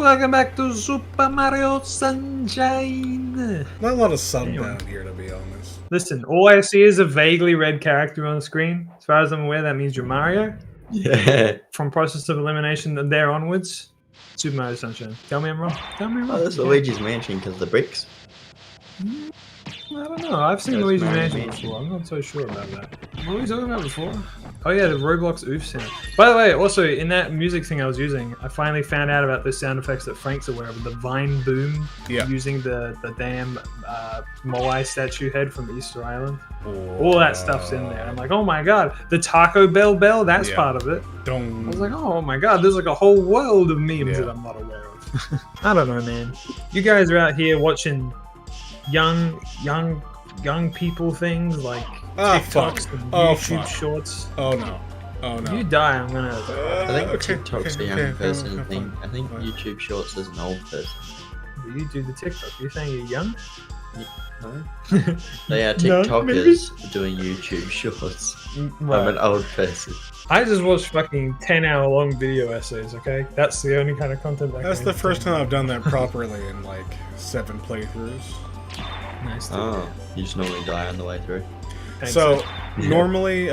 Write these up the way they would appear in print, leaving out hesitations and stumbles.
welcome back to Super Mario Sunshine. Not a lot of sun down here, to be honest. Listen, all I see is a vaguely red character on the screen. As far as I'm aware, that means you're Mario. Yeah. From process of elimination and there onwards, Super Mario Sunshine. Tell me I'm wrong. Tell me I'm wrong. Oh, that's Luigi's Mansion because of the bricks. I don't know. I've seen That's Luigi's Mario Mansion Mansion. before. I'm not so sure about that. What were we talking about before? Oh yeah, the Roblox oof sound. By the way, also in that music thing I was using, I finally found out about the sound effects that Frank's aware of. The Vine Boom, using the damn Moai statue head from Easter Island. All that stuff's in there. I'm like, oh my god, the Taco Bell bell, that's part of it. I was like, oh my god, there's like a whole world of memes that I'm not aware of. I don't know, man. You guys are out here watching young people things like TikToks and YouTube shorts. Oh no. Oh no. You die, I'm gonna. I think TikTok's a young person thing. I think YouTube Shorts is an old person. You do the TikTok. You're saying you're young? No. They are TikTokers doing YouTube Shorts. Right. I'm an old person. I just watch fucking 10-hour-long video essays. Okay, that's the only kind of content. That's the first time I've done that properly in like 7 playthroughs. Nice. Oh, you just normally die on the way through. So normally,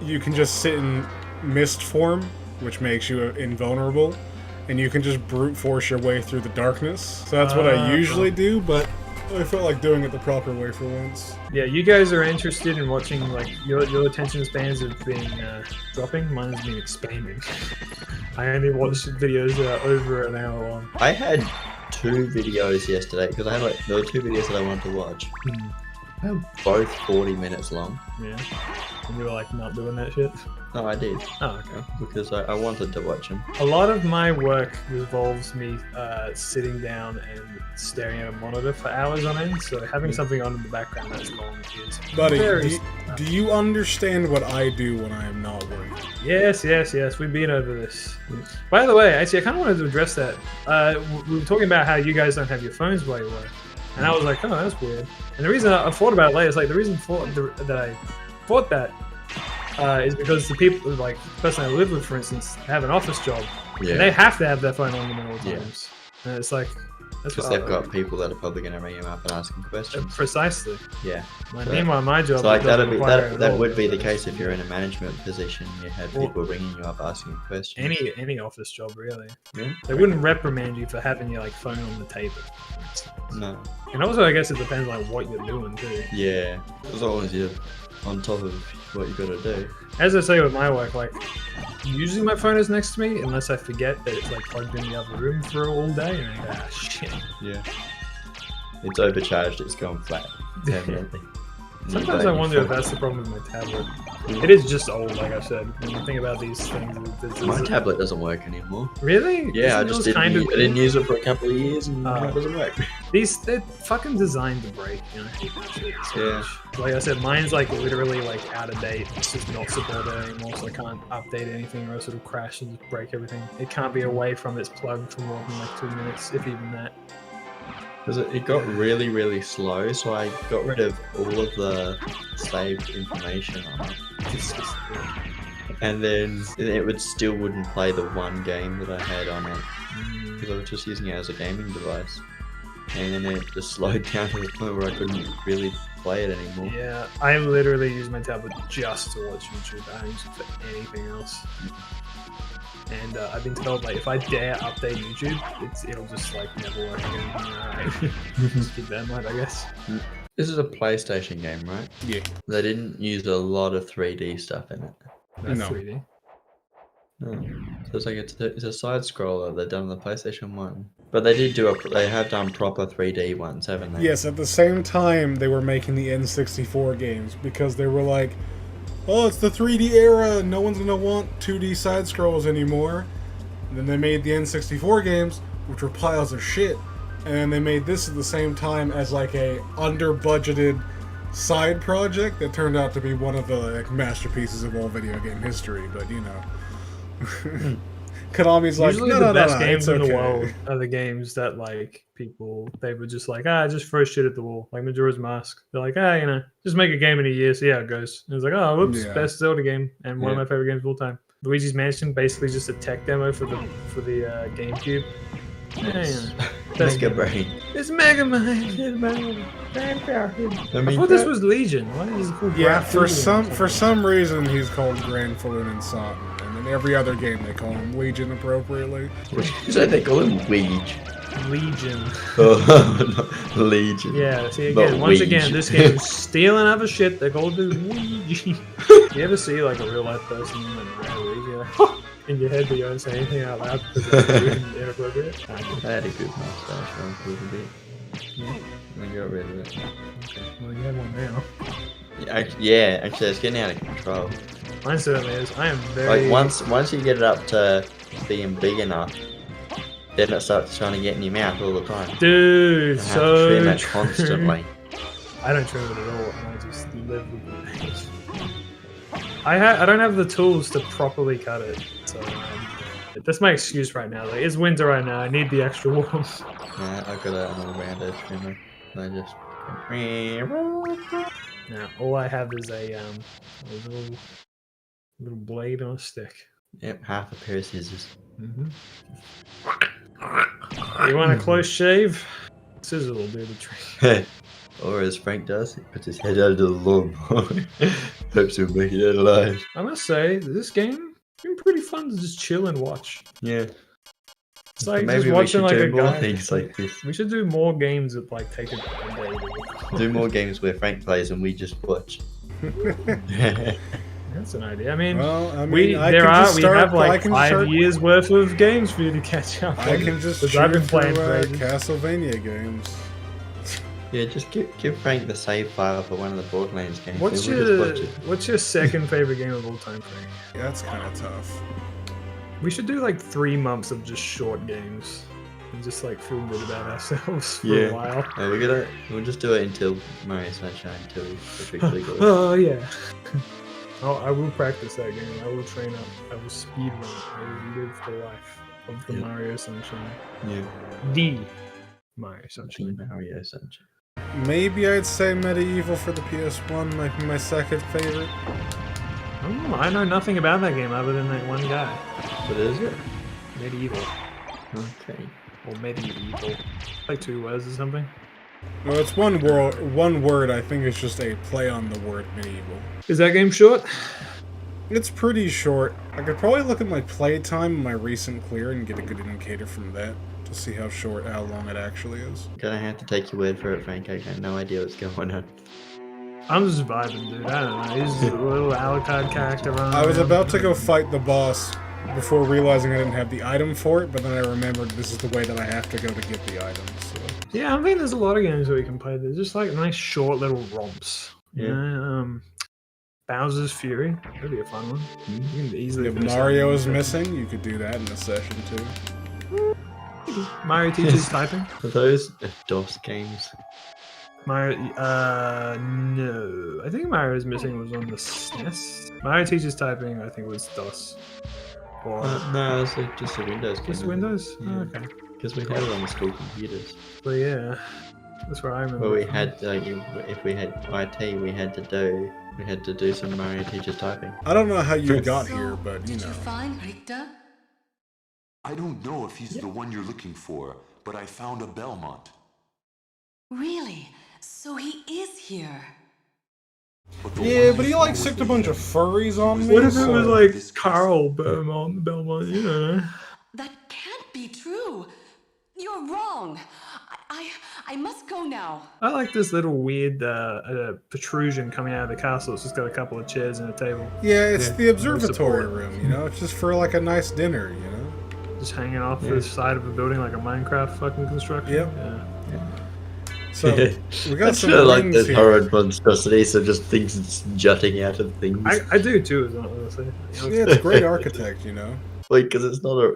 you can just sit in mist form, which makes you invulnerable, and you can just brute force your way through the darkness. So that's what I usually do, but I felt like doing it the proper way for once. Yeah, you guys are interested in watching, like, your attention spans have been dropping. Mine has been expanding. I only watch videos that are over an hour long. I had 2 videos yesterday because I had there were 2 videos that I wanted to watch. Both 40 minutes long. Yeah. And you were like not doing that shit? No, I did. Oh, okay. Because I wanted to watch them. A lot of my work involves me sitting down and staring at a monitor for hours on end, so having something on in the background that's long is Buddy, very do you understand what I do when I am not working? Yes, we've been over this. By the way, actually, I kind of wanted to address that. We were talking about how you guys don't have your phones while you work, and I was like, oh, that's weird. And the reason I thought about it later is like the reason that I thought that is because the people, like the person I live with, for instance, have an office job, and they have to have their phone on them at all times. And it's like, because they've got people that are probably going to ring them up and ask them questions. Precisely. Yeah. Meanwhile, my job. So like that would be the case if you're in a management position. You have people ringing you up asking questions. Any office job, really. Yeah. They wouldn't reprimand you for having your phone on the table. No. And also, I guess it depends on what you're doing too. Yeah. As long as you're on top of what you got to do. As I say with my work, like usually my phone is next to me unless I forget that it's like plugged in the other room for all day, and I go, shit. Yeah. It's overcharged. It's gone flat. Definitely. Sometimes I wonder if that's the problem with my tablet. It is just old, like I said. When you think about these things, my tablet doesn't work anymore. Really? Yeah, I didn't use it for a couple of years, and it doesn't work. They're fucking designed to break. You know, I hate that shit so much. Like I said, mine's like literally like out of date. It's just not supported anymore, so I can't update anything, or else it'll crash and just break everything. It can't be away from its plug for more than like 2 minutes, if even that. Because it got really, really slow, so I got rid of all of the saved information on it. And then it wouldn't play the one game that I had on it, because I was just using it as a gaming device. And then it just slowed down to the point where I couldn't really play it anymore. Yeah, I literally use my tablet just to watch YouTube. I don't use it for anything else. And I've been told, like, if I dare update YouTube, it'll just, like, never work again. Alright. Just keep that in mind, I guess. This is a PlayStation game, right? Yeah. They didn't use a lot of 3D stuff in it. That's No. 3D. No. So it's like it's a side scroller they've done on the PlayStation 1. But they have done proper 3D ones, haven't they? Yes, at the same time they were making the N64 games because they were like, oh, it's the 3D era, no one's gonna want 2D side scrolls anymore. And then they made the N64 games, which were piles of shit. And then they made this at the same time as like a under-budgeted side project that turned out to be one of the like masterpieces of all video game history. But you know, Konami's like, usually the best games in the world are the games that like people they were just like just throw shit at the wall, like Majora's Mask. They're like just make a game in a year, see how it goes. And it's like, oh whoops, best Zelda game and one of my favorite games of all time. Luigi's Mansion, basically just a tech demo for the GameCube. Yes. That's Mega good. Brain. It's Mega Man. It's Mega Man. I thought this was Legion. Why is it called Yeah, Grand for Legion? some reason he's called Grand Falloon and Satan, and in every other game they call him Legion appropriately. So they call him Weege. Legion. Oh, no, Legion. Yeah, see again, Not once Weege. again, this game is stealing other shit. They're called Luigi. You ever see like a real life person like Luigi like, in your head, but you don't say anything out loud because it's rude and inappropriate? I had a good mustache for a little bit. Yeah. I got rid of it. Well, you have one now. Yeah, actually, it's getting out of control. Mine certainly is. I am very. Like once you get it up to being big enough, then it starts trying to get in your mouth all the time. Dude, I have so to trim it true. constantly. I don't trim it at all, and I just live with it. I don't have the tools to properly cut it, so that's my excuse right now. Like, it's winter right now. I need the extra warmth. Yeah, I got an all-rounder trimmer. I just. Now, all I have is a little blade on a stick. Yep, half a pair of scissors. You want a close shave? Scissors will do the trick. Or as Frank does, he puts his head out of the lawnmower. Hopes he'll make it out alive. I must say, this game has been pretty fun to just chill and watch. Yeah. It's like Maybe just we watching should like do a more guy. things like this. We should do more games that like take a day. Do more games where Frank plays and we just watch. That's an idea. I mean, Well, I mean, we I there can are just we start, have I like can 5 start- years worth of games for you to catch up on. I can just Because I've cheer been playing for for ages. Castlevania games. Yeah, just give Frank the save file for one of the Borderlands games. What's and we'll just your watch it. What's your second favorite game of all time, Frank? Yeah, that's kind of tough. We should do like 3 months of just short games and just like feel good about ourselves for a while. No, we'll just do it until Mario Sunshine until we officially go. Oh yeah. Oh, I will practice that game. I will train up. I will speed run. I will live the life of the Mario Sunshine. Yeah. The Mario Sunshine. Mario Sunshine. Maybe I'd say Medieval for the PS1 might be my second favorite. Oh, I know nothing about that game other than that one guy. What is it? Medieval. Okay. Or medieval. Like 2 words or something. Well, it's one word. I think it's just a play on the word medieval. Is that game short? It's pretty short. I could probably look at my playtime and my recent clear and get a good indicator from that to see how long it actually is. Gonna have to take your word for it, Frank. I got no idea what's going on. I'm just vibing, dude. I don't know. He's a little Alucard character running I was around. about to go fight the boss before realizing I didn't have the item for it, but then I remembered this is the way that I have to go to get the item. So. Yeah, I think there's a lot of games that we can play. They're just like nice short little romps. Yeah. You know, Bowser's Fury. That'd be a fun one. You can easily If finish that Mario in is one missing, you could do that in a session too. session. Mario teaches typing. Are those DOS games? Mario, no. I think Mario's missing was on the SNES. Mario teaches typing, I think was DOS. Or No, it's like just a Windows game. just Windows? Yeah. Oh, okay. Because we had it on the school computers. But yeah, that's where I remember. Well, we it from. had if we had IT, we had to do some Mario teachers typing. I don't know how you got here, but you Did you know. find Richter? I don't know if he's the one you're looking for, but I found a Belmont. Really? So he is here. But the Yeah, one but I he found like was sicked the a bunch of hero. furries on me. What if it so- was like Carl Belmont, you know? That can't be true. You're wrong. I must go now. I like this little weird protrusion coming out of the castle. It's just got a couple of chairs and a table. Yeah, it's the observatory support. room, you know? It's just for like a nice dinner, you know? Just hanging off the side of a building like a Minecraft fucking construction. Yep. Yeah. So, we got I some feel like rings there's here. horrid monstrosities of just things jutting out of things. I do too, honestly. Yeah, it's great architect, you know? Like, because it's not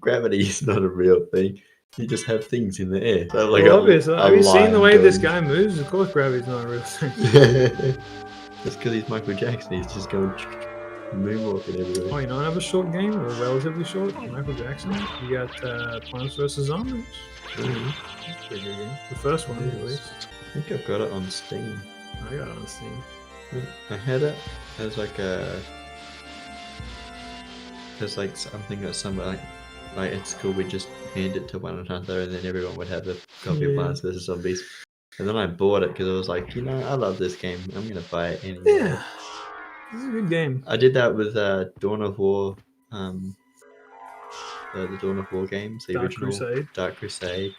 gravity is not a real thing. You just have things in the air. So, like Well, obviously. Have you seen the way this guy? guy moves? Of course gravity's not a real thing. Just because he's Michael Jackson, he's just going moonwalking everywhere. Oh, you know another short game, or relatively short? Michael Jackson. You got Plants vs. Zombies. Mhm. That's a pretty good game. The first one, at least. I think I've got it on Steam. I got it on Steam. I had it as like a because like something or somewhere like at school we just hand it to one another and then everyone would have a copy of Plants vs Zombies. And then I bought it because I was like, you know, I love this game. I'm gonna buy it anyway. Yeah, this is a good game. I did that with Dawn of War, the Dawn of War games, the Dark original Crusade. Dark Crusade.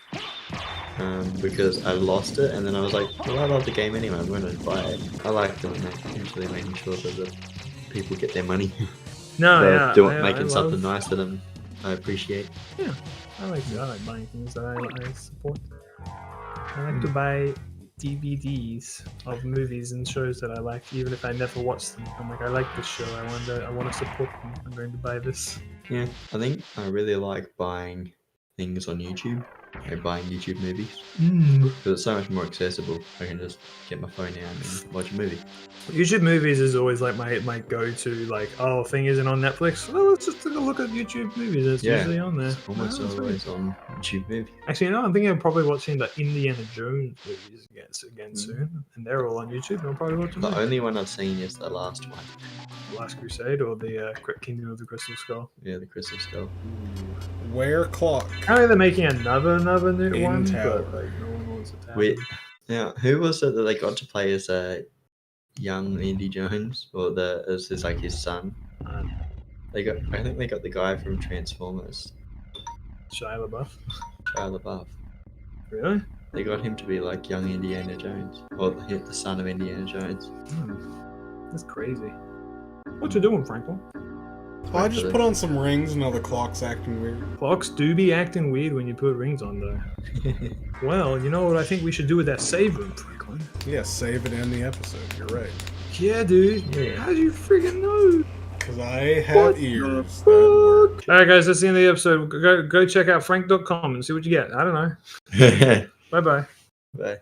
Because I lost it, and then I was like, well, I love the game anyway. I'm going to buy it. I like them usually making sure that the people get their money. No, yeah, making I something love, nice to them. I appreciate. Yeah, I like buying things that I support. I like to buy DVDs of movies and shows that I like, even if I never watch them. I'm like, I like this show. I want to support them. I'm going to buy this. Yeah, I think I really like buying things on YouTube. Like buying YouTube movies. Because it's so much more accessible. I can just get my phone out and watch a movie. YouTube movies is always like my go-to, like, oh, thing isn't on Netflix. Well, let's just take a look at YouTube movies. It's usually on there. It's almost always on YouTube movies. Actually, I'm thinking of probably watching the Indiana Jones movies again soon. And they're all on YouTube. And I'll probably watch them. The only one I've seen is the last one. Last Crusade or the Kingdom of the Crystal Skull. Yeah, the Crystal Skull. Where clock? Apparently they're making another new In one, tower. but like, no one wants to tap. Wait, now who was it that they got to play as young Indy Jones, or as like his son? I think they got the guy from Transformers, Shia LaBeouf. Shia LaBeouf. Really? They got him to be like young Indiana Jones, or the son of Indiana Jones. That's crazy. What you doing, Franklin? Oh, I just put on some rings and now the clock's acting weird. Clocks do be acting weird when you put rings on, though. Well, you know what I think we should do with that save room, Franklin? Yeah, save it and the episode. You're right. Yeah, dude. Yeah. How do you freaking know? Because I have ears that work. Alright, guys, that's the end of the episode. Go check out frank.com and see what you get. I don't know. Bye-bye. Bye.